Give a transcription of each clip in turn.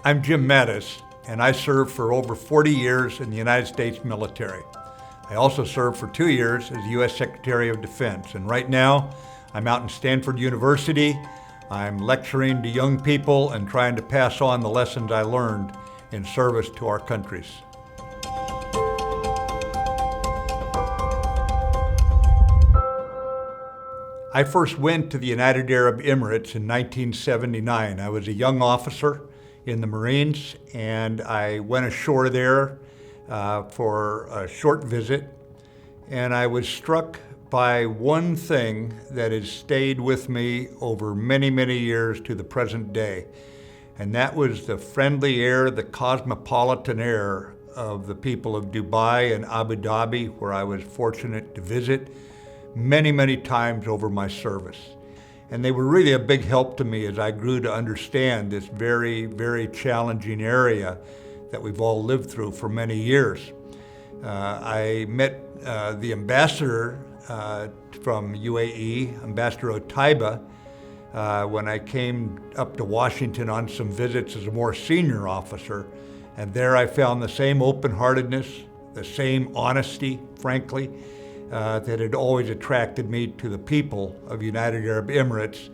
I'm Jim Mattis, and I served for over 40 years in the United States military. I also served for 2 years as US Secretary of Defense, and right now I'm out in Stanford University. I'm lecturing to young people and trying to pass on the lessons I learned in service to our countries. I first went to the United Arab Emirates in 1979. I was a young officer in the Marines, and I went ashore there for a short visit, and I was struck by one thing that has stayed with me over many, many years to the present day, and that was the friendly air, the cosmopolitan air of the people of Dubai and Abu Dhabi, where I was fortunate to visit many, many times over my service. And they were really a big help to me as I grew to understand this very, very challenging area that we've all lived through for many years. I met the ambassador from UAE, Ambassador Otaiba, when I came up to Washington on some visits as a more senior officer. And there I found the same open-heartedness, the same honesty, frankly, that had always attracted me to the people of United Arab Emirates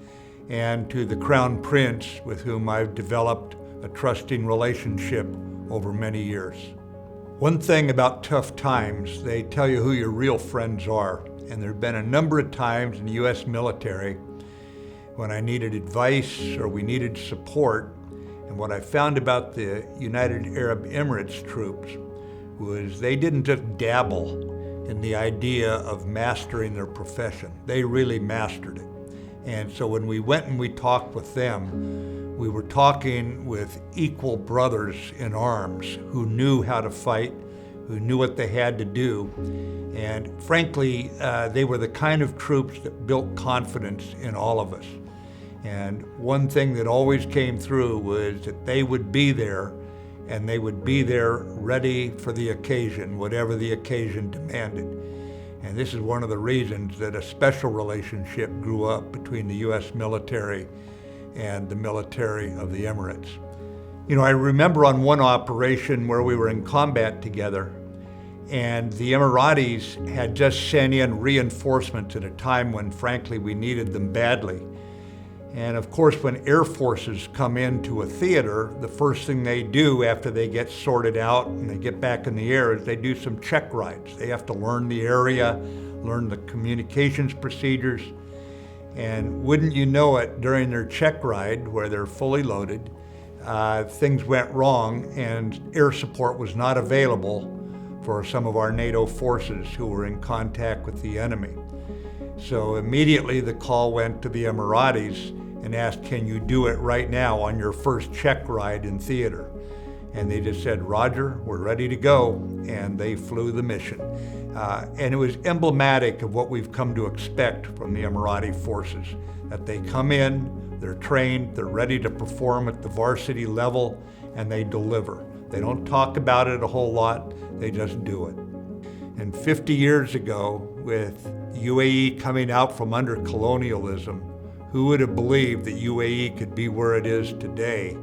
and to the Crown Prince, with whom I've developed a trusting relationship over many years. One thing about tough times, they tell you who your real friends are. And there have been a number of times in the US military when I needed advice or we needed support. And what I found about the United Arab Emirates troops was they didn't just dabble in the idea of mastering their profession. They really mastered it. And so when we went and we talked with them, we were talking with equal brothers in arms who knew how to fight, who knew what they had to do. And frankly, they were the kind of troops that built confidence in all of us. And one thing that always came through was that they would be there, and they would be there ready for the occasion, whatever the occasion demanded. And this is one of the reasons that a special relationship grew up between the US military and the military of the Emirates. You know, I remember on one operation where we were in combat together, and the Emiratis had just sent in reinforcements at a time when, frankly, we needed them badly. And of course, when air forces come into a theater, the first thing they do after they get sorted out and they get back in the air is they do some check rides. They have to learn the area, learn the communications procedures. And wouldn't you know it, during their check ride, where they're fully loaded, things went wrong and air support was not available for some of our NATO forces who were in contact with the enemy. So immediately the call went to the Emiratis and asked, can you do it right now on your first check ride in theater? And they just said, Roger, we're ready to go. And they flew the mission. And it was emblematic of what we've come to expect from the Emirati forces, that they come in, they're trained, they're ready to perform at the varsity level, and they deliver. They don't talk about it a whole lot, they just do it. And 50 years ago, with UAE coming out from under colonialism, who would have believed that UAE could be where it is today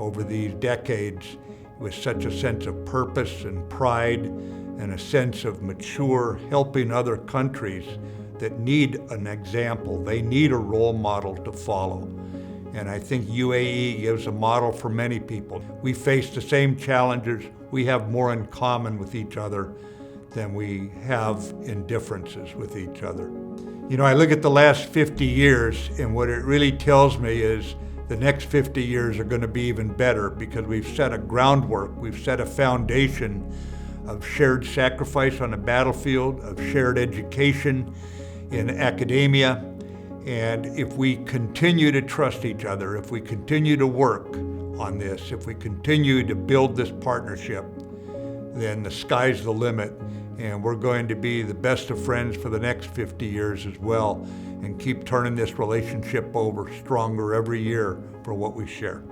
over these decades, with such a sense of purpose and pride and a sense of mature, helping other countries that need an example. They need a role model to follow. And I think UAE gives a model for many people. We face the same challenges. We have more in common with each other than we have in differences with each other. You know, I look at the last 50 years, and what it really tells me is the next 50 years are going to be even better, because we've set a groundwork, we've set a foundation of shared sacrifice on the battlefield, of shared education in academia. And if we continue to trust each other, if we continue to work on this, if we continue to build this partnership, then the sky's the limit. And we're going to be the best of friends for the next 50 years as well, and keep turning this relationship over stronger every year for what we share.